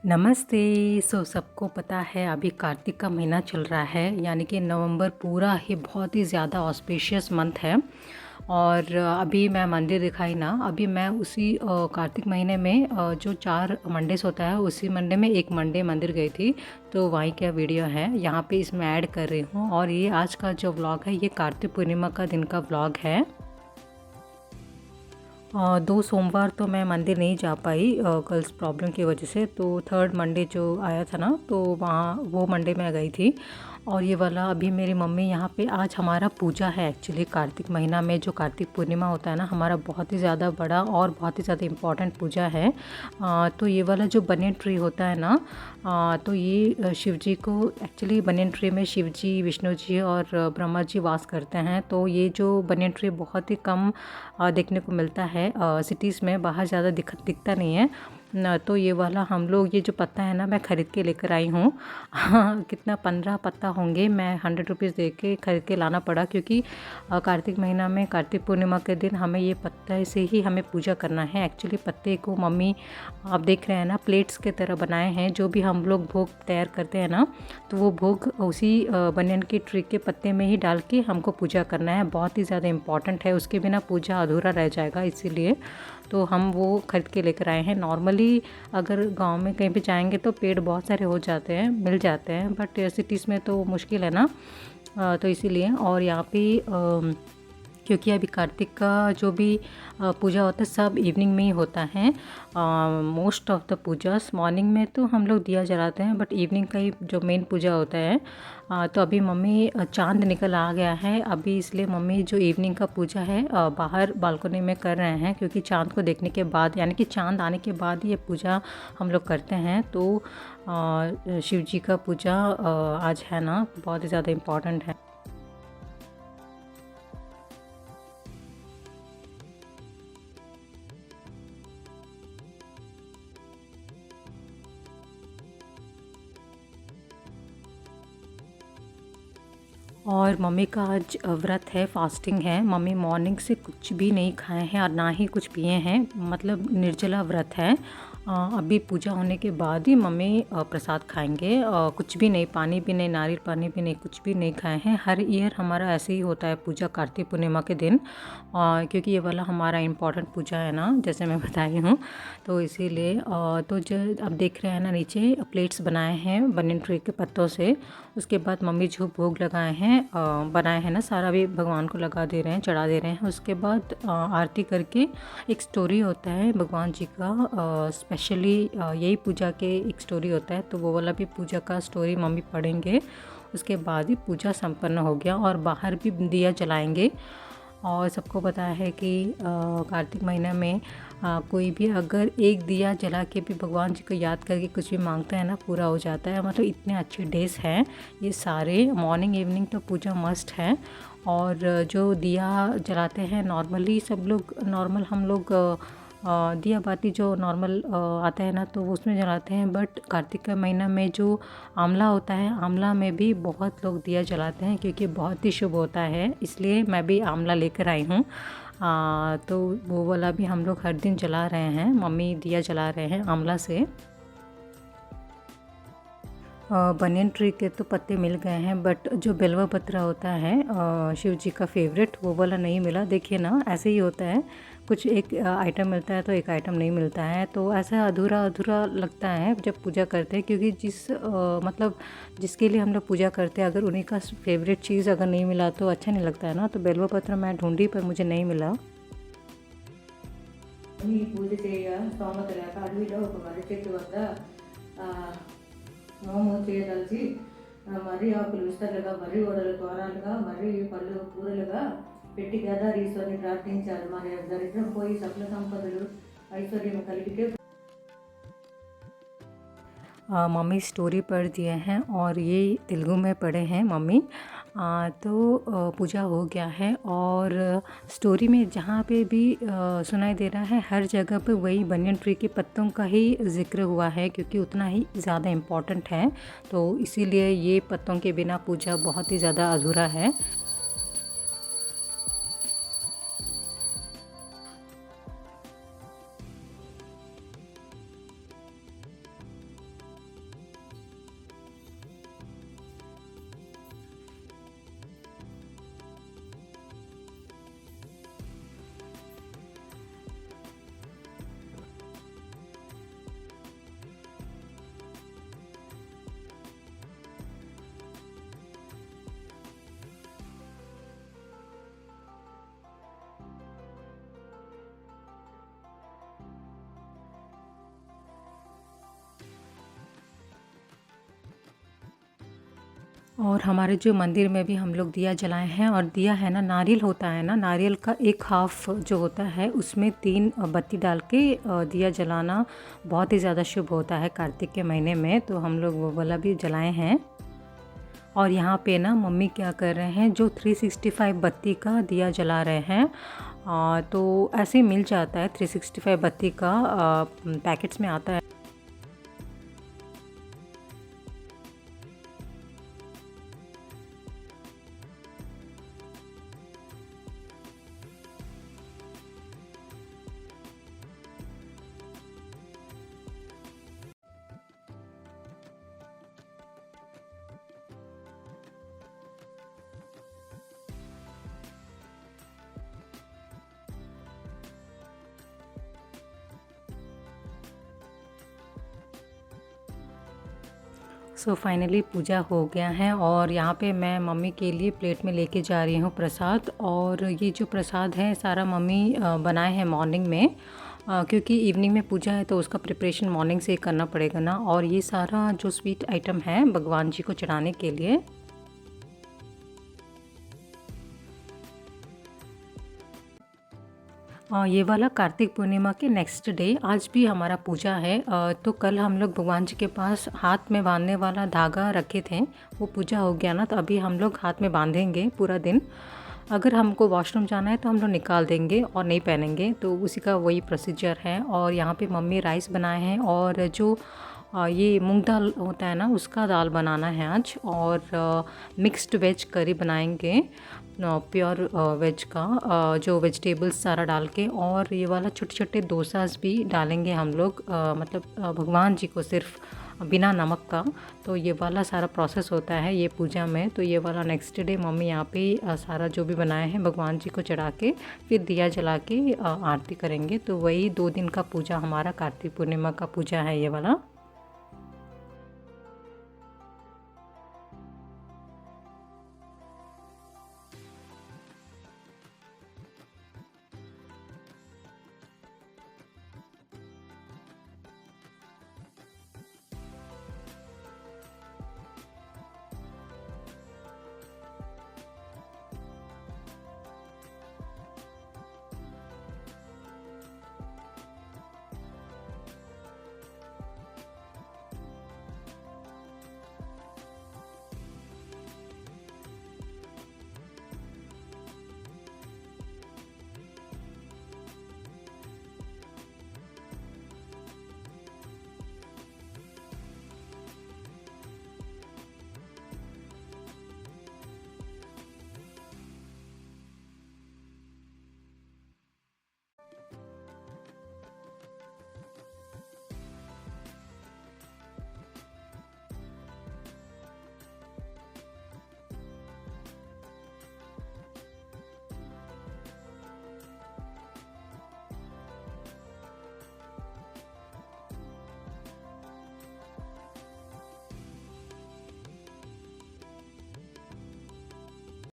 नमस्ते। सबको पता है अभी कार्तिक का महीना चल रहा है, यानी कि नवंबर पूरा ही बहुत ही ज़्यादा ऑस्पिशियस मंथ है। और अभी मैं मंदिर दिखाई ना, अभी मैं उसी कार्तिक महीने में जो 4 मंडेस होता है उसी मंडे में एक मंडे मंदिर गई थी। तो वहीं का वीडियो है, यहाँ पे इसमें ऐड कर रही हूँ। और ये आज का जो व्लॉग है ये कार्तिक पूर्णिमा का दिन का व्लॉग है। 2 सोमवार तो मैं मंदिर नहीं जा पाई गर्ल्स प्रॉब्लम की वजह से। तो थर्ड मंडे जो आया था ना, तो वहाँ वो मंडे मैं गई थी। और ये वाला अभी मेरी मम्मी यहाँ पे, आज हमारा पूजा है एक्चुअली कार्तिक महीना में। जो कार्तिक पूर्णिमा होता है ना, हमारा बहुत ही ज़्यादा बड़ा और बहुत ही ज़्यादा इम्पॉर्टेंट पूजा है। तो ये वाला जो बनियन ट्री होता है ना, तो ये शिव जी को एक्चुअली बनियन ट्री में शिव जी, विष्णु जी और ब्रह्मा जी वास करते हैं। तो ये जो बनियन ट्री बहुत ही कम देखने को मिलता है सिटीज़ में, बाहर ज़्यादा दिखता नहीं है ना। तो ये वाला हम लोग, ये जो पत्ता है ना, मैं ख़रीद के लेकर आई हूँ। हाँ, कितना 15 पत्ता होंगे, मैं 100 रुपीज़ दे के ख़रीद के लाना पड़ा, क्योंकि कार्तिक महीना में कार्तिक पूर्णिमा के दिन हमें ये पत्ते से ही हमें पूजा करना है। एक्चुअली पत्ते को मम्मी, आप देख रहे हैं ना, प्लेट्स के तरह बनाए हैं। जो भी हम लोग भोग तैयार करते हैं ना, तो वो भोग उसी बनियन की ट्री के पत्ते में ही डाल के हमको पूजा करना है। बहुत ही ज़्यादा इम्पॉर्टेंट है, उसके बिना पूजा अधूरा रह जाएगा। इसीलिए तो हम वो खरीद के लेकर आए हैं। नॉर्मली अगर गांव में कहीं भी जाएंगे तो पेड़ बहुत सारे हो जाते हैं, मिल जाते हैं, बट सिटीज़ में तो मुश्किल है ना। तो इसीलिए, और यहाँ पे क्योंकि अभी कार्तिक का जो भी पूजा होता है सब इवनिंग में ही होता है। Most of the Pooja's morning में तो हम लोग दिया जलाते हैं, बट इवनिंग का ही जो मेन पूजा होता है। तो अभी मम्मी, चांद निकल आ गया है अभी, इसलिए मम्मी जो इवनिंग का पूजा है बाहर बालकनी में कर रहे हैं। क्योंकि चांद को देखने के बाद, यानी कि चांद आने के बाद ये पूजा हम लोग करते हैं। तो शिव जी का पूजा आज है ना, बहुत ही ज़्यादा इम्पॉर्टेंट है। और मम्मी का आज व्रत है, फास्टिंग है। मम्मी मॉर्निंग से कुछ भी नहीं खाए हैं और ना ही कुछ पिए हैं, मतलब निर्जला व्रत है। अभी पूजा होने के बाद ही मम्मी प्रसाद खाएंगे। कुछ भी नहीं, पानी भी नहीं, नारियल पानी भी नहीं, कुछ भी नहीं खाए हैं। हर ईयर हमारा ऐसे ही होता है पूजा कार्तिक पूर्णिमा के दिन, क्योंकि ये वाला हमारा इम्पोर्टेंट पूजा है ना, जैसे मैं बताई हूँ। तो इसीलिए तो जो अब देख रहे हैं ना, नीचे प्लेट्स बनाए हैं बनियन ट्री के पत्तों से। उसके बाद मम्मी जो भोग लगाए हैं, बनाए हैं ना, सारा भी भगवान को लगा दे रहे हैं, चढ़ा दे रहे हैं। उसके बाद आरती करके, एक स्टोरी होता है भगवान जी का, स्पेशली यही पूजा के एक स्टोरी होता है, तो वो वाला भी पूजा का स्टोरी मम्मी पढ़ेंगे। उसके बाद ही पूजा संपन्न हो गया, और बाहर भी दिया जलाएंगे। और सबको पता है कि कार्तिक महीना में कोई भी अगर एक दिया जला के भी भगवान जी को याद करके कुछ भी मांगता है ना, पूरा हो जाता है। मतलब इतने अच्छे डेज हैं ये सारे, मॉर्निंग इवनिंग तो पूजा मस्ट है। और जो दिया जलाते हैं नॉर्मली सब लोग, नॉर्मल हम लोग दिया बाती जो नॉर्मल आता है ना, तो वो उसमें जलाते हैं। बट कार्तिक का महीना में जो आंवला होता है, आंवला में भी बहुत लोग दिया जलाते हैं, क्योंकि बहुत ही शुभ होता है। इसलिए मैं भी आंवला लेकर आई हूँ। तो वो वाला भी हम लोग हर दिन जला रहे हैं, मम्मी दिया जला रहे हैं आंवला से। बनियन ट्री के तो पत्ते मिल गए हैं, बट जो बेलवा पत्र होता है शिव जी का फेवरेट, वो वाला नहीं मिला। देखिए ना, ऐसे ही होता है, कुछ एक आइटम मिलता है तो एक आइटम नहीं मिलता है। तो ऐसा अधूरा अधूरा लगता है जब पूजा करते हैं, क्योंकि मतलब जिसके लिए हम लोग पूजा करते हैं, अगर उन्हीं का फेवरेट चीज़ अगर नहीं मिला तो अच्छा नहीं लगता है ना। तो बेलवा पत्र मैं ढूंढी पर मुझे नहीं मिला। ఈ పూజ చేయ స్తోమత లేక అడవిలో ఒక మర్రి చెట్టు వద్ద నోము చేయదలిచి మర్రి ఆకులు విస్తరలుగా, మర్రి ఓడలు ద్వారాలుగా, మర్రి పళ్ళు కూరలుగా పెట్టి గదారి ఈశ్వరుని ప్రార్థించారు. మరి దరిద్రం పోయి సకల సంపదలు ఐశ్వర్యం కలిగితే मम्मी स्टोरी पढ़ दिए हैं, और ये तेलुगु में पढ़े हैं मम्मी। तो पूजा हो गया है। और स्टोरी में जहाँ पे भी सुनाई दे रहा है, हर जगह पे वही बनियन ट्री के पत्तों का ही जिक्र हुआ है, क्योंकि उतना ही ज़्यादा इम्पोर्टेंट है। तो इसीलिए ये पत्तों के बिना पूजा बहुत ही ज़्यादा अधूरा है। और हमारे जो मंदिर में भी हम लोग दिया जलाए हैं। और दिया है ना, नारियल होता है ना, नारियल का एक हाफ जो होता है उसमें 3 बत्ती डाल के दिया जलाना बहुत ही ज़्यादा शुभ होता है कार्तिक के महीने में। तो हम लोग वो वाला भी जलाए हैं। और यहाँ पे ना मम्मी क्या कर रहे हैं, जो 365 बत्ती का दिया जला रहे हैं। तो ऐसे मिल जाता है 365 बत्ती का, पैकेट्स में आता है। सो फाइनली पूजा हो गया है। और यहाँ पे मैं मम्मी के लिए प्लेट में लेके जा रही हूँ प्रसाद। और ये जो प्रसाद है सारा मम्मी बनाए हैं मॉर्निंग में, क्योंकि इवनिंग में पूजा है तो उसका प्रिपरेशन मॉर्निंग से ही करना पड़ेगा ना। और ये सारा जो स्वीट आइटम है भगवान जी को चढ़ाने के लिए। ये वाला कार्तिक पूर्णिमा के नेक्स्ट डे आज भी हमारा पूजा है। तो कल हम लोग भगवान जी के पास हाथ में बांधने वाला धागा रखे थे, वो पूजा हो गया ना, तो अभी हम लोग हाथ में बांधेंगे पूरा दिन। अगर हमको वॉशरूम जाना है तो हम लोग निकाल देंगे और नहीं पहनेंगे, तो उसी का वही प्रोसीजर है। और यहाँ पे मम्मी राइस बनाए हैं। और जो ये मूंग दाल होता है ना, उसका दाल बनाना है आज। और मिक्स्ड वेज करी बनाएंगे, प्योर वेज का, जो वेजिटेबल्स सारा डाल के। और ये वाला छोटे छोटे डोसास भी डालेंगे हम लोग, मतलब भगवान जी को सिर्फ बिना नमक का। तो ये वाला सारा प्रोसेस होता है ये पूजा में। तो ये वाला नेक्स्ट डे मम्मी यहाँ पे सारा जो भी बनाए हैं भगवान जी को चढ़ा के फिर दिया जला के आरती करेंगे। तो वही 2 दिन का पूजा हमारा कार्तिक पूर्णिमा का पूजा है ये वाला।